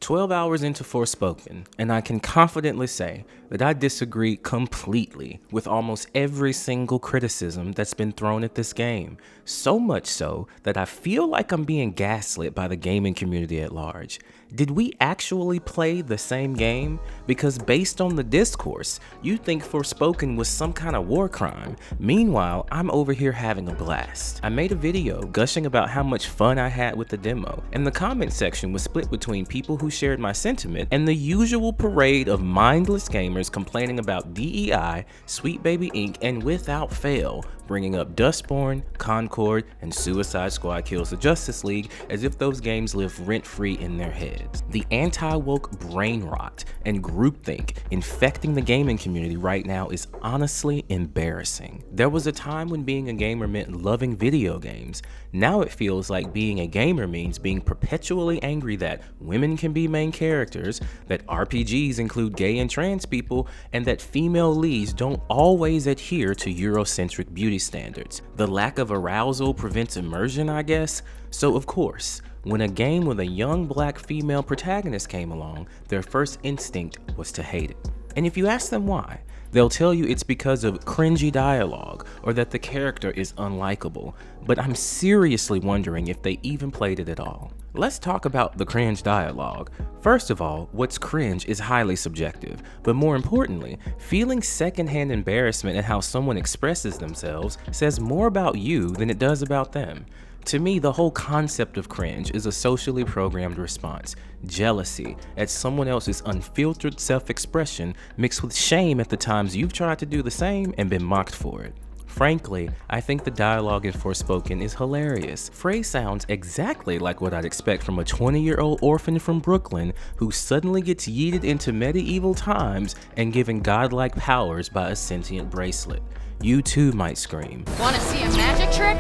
12 hours into Forspoken, and I can confidently say that I disagree completely with almost every single criticism that's been thrown at this game. So much so that I feel like I'm being gaslit by the gaming community at large. Did we actually play the same game? Because based on the discourse, you think Forspoken was some kind of war crime. Meanwhile, I'm over here having a blast. I made a video gushing about how much fun I had with the demo, and the comment section was split between people who shared my sentiment and the usual parade of mindless gamers complaining about DEI, Sweet Baby Inc., and without fail, bringing up Dustborn, Concord, and Suicide Squad Kills the Justice League as if those games live rent-free in their heads. The anti-woke brain rot and groupthink infecting the gaming community right now is honestly embarrassing. There was a time when being a gamer meant loving video games. Now it feels like being a gamer means being perpetually angry that women can be main characters, that RPGs include gay and trans people, and that female leads don't always adhere to Eurocentric beauty standards. The lack of arousal prevents immersion, I guess. So of course, when a game with a young black female protagonist came along, their first instinct was to hate it. And if you ask them why, they'll tell you it's because of cringy dialogue or that the character is unlikable. But I'm seriously wondering if they even played it at all. Let's talk about the cringe dialogue. First of all, what's cringe is highly subjective, but more importantly, feeling secondhand embarrassment at how someone expresses themselves says more about you than it does about them. To me, the whole concept of cringe is a socially programmed response, jealousy at someone else's unfiltered self-expression mixed with shame at the times you've tried to do the same and been mocked for it. Frankly, I think the dialogue in Forspoken is hilarious. Frey sounds exactly like what I'd expect from a 20-year-old orphan from Brooklyn who suddenly gets yeeted into medieval times and given godlike powers by a sentient bracelet. You too might scream, "Wanna see a magic trick?"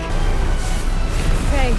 Okay.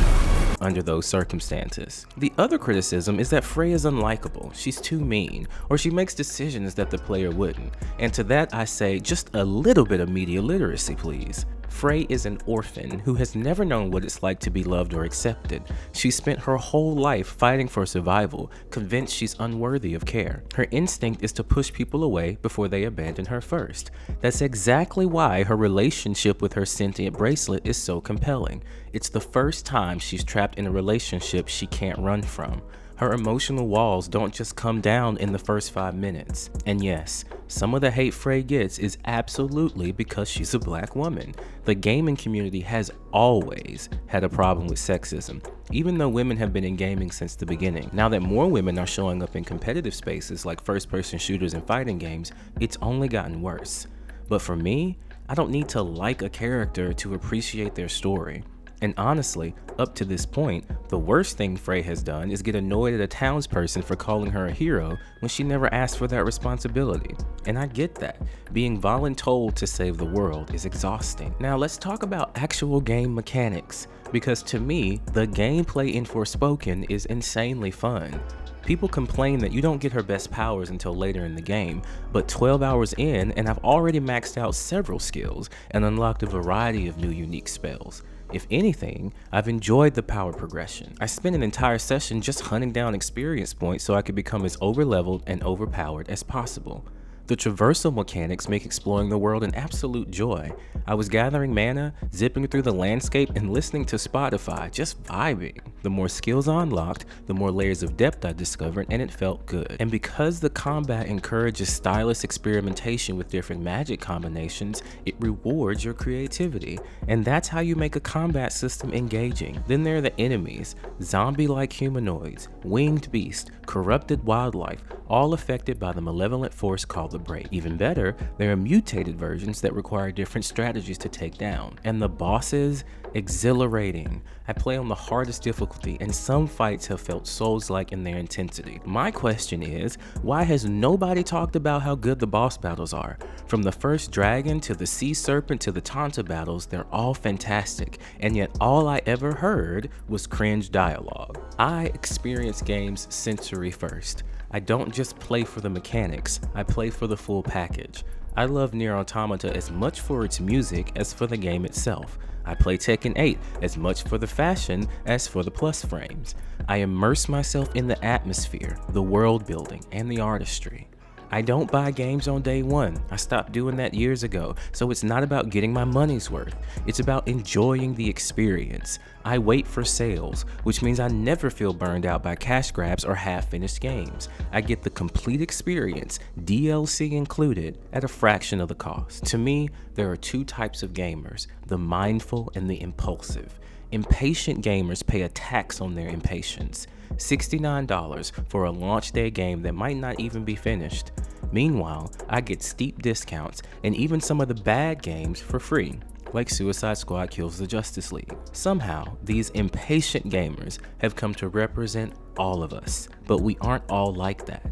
Under those circumstances. The other criticism is that Frey is unlikable, she's too mean, or she makes decisions that the player wouldn't. And to that I say, just a little bit of media literacy, please. Frey is an orphan who has never known what it's like to be loved or accepted. She spent her whole life fighting for survival, convinced she's unworthy of care. Her instinct is to push people away before they abandon her first. That's exactly why her relationship with her sentient bracelet is so compelling. It's the first time she's trapped in a relationship she can't run from. Her emotional walls don't just come down in the first 5 minutes. And yes, some of the hate Frey gets is absolutely because she's a black woman. The gaming community has always had a problem with sexism, even though women have been in gaming since the beginning. Now that more women are showing up in competitive spaces like first-person shooters and fighting games, it's only gotten worse. But for me, I don't need to like a character to appreciate their story. And honestly, up to this point, the worst thing Frey has done is get annoyed at a townsperson for calling her a hero when she never asked for that responsibility. And I get that. Being voluntold to save the world is exhausting. Now let's talk about actual game mechanics, because to me, the gameplay in Forspoken is insanely fun. People complain that you don't get her best powers until later in the game, but 12 hours in and I've already maxed out several skills and unlocked a variety of new unique spells. If anything, I've enjoyed the power progression. I spent an entire session just hunting down experience points so I could become as overleveled and overpowered as possible. The traversal mechanics make exploring the world an absolute joy. I was gathering mana, zipping through the landscape, and listening to Spotify, just vibing. The more skills I unlocked, the more layers of depth I discovered, and it felt good. And because the combat encourages stylus experimentation with different magic combinations, it rewards your creativity. And that's how you make a combat system engaging. Then there are the enemies, zombie-like humanoids, winged beasts, corrupted wildlife, all affected by the malevolent force called the Break. Even better, there are mutated versions that require different strategies to take down. And the bosses, exhilarating. I play on the hardest difficulty and some fights have felt Souls-like in their intensity. My question is, why has nobody talked about how good the boss battles are? From the first dragon to the sea serpent to the Tanta battles, they're all fantastic, and yet all I ever heard was cringe dialogue. I experience games sensory first. I don't just play for the mechanics, I play for the full package. I love Nier Automata as much for its music as for the game itself. I play Tekken 8 as much for the fashion as for the plus frames. I immerse myself in the atmosphere, the world building, and the artistry. I don't buy games on day one. I stopped doing that years ago, so it's not about getting my money's worth. It's about enjoying the experience. I wait for sales, which means I never feel burned out by cash grabs or half-finished games. I get the complete experience, DLC included, at a fraction of the cost. To me, there are two types of gamers, the mindful and the impulsive. Impatient gamers pay a tax on their impatience. $69 for a launch day game that might not even be finished. Meanwhile, I get steep discounts and even some of the bad games for free, like Suicide Squad Kills the Justice League. Somehow, these impatient gamers have come to represent all of us, but we aren't all like that.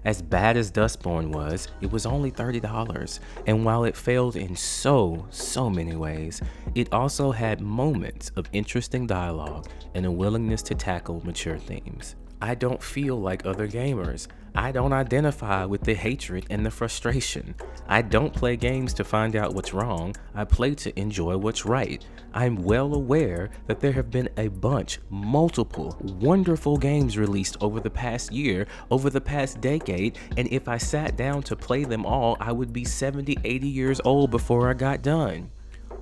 As bad as Dustborn was, it was only $30, and while it failed in so many ways, it also had moments of interesting dialogue and a willingness to tackle mature themes. I don't feel like other gamers. I don't identify with the hatred and the frustration. I don't play games to find out what's wrong, I play to enjoy what's right. I'm well aware that there have been a bunch, multiple, wonderful games released over the past year, over the past decade, and if I sat down to play them all, I would be 70, 80 years old before I got done.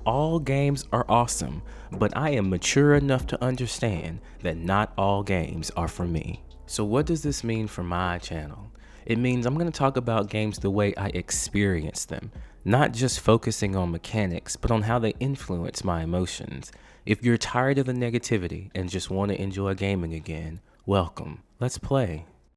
All games are awesome, but I am mature enough to understand that not all games are for me. So what does this mean for my channel? It means I'm going to talk about games the way I experience them, not just focusing on mechanics, but on how they influence my emotions. If you're tired of the negativity and just want to enjoy gaming again, welcome. Let's play.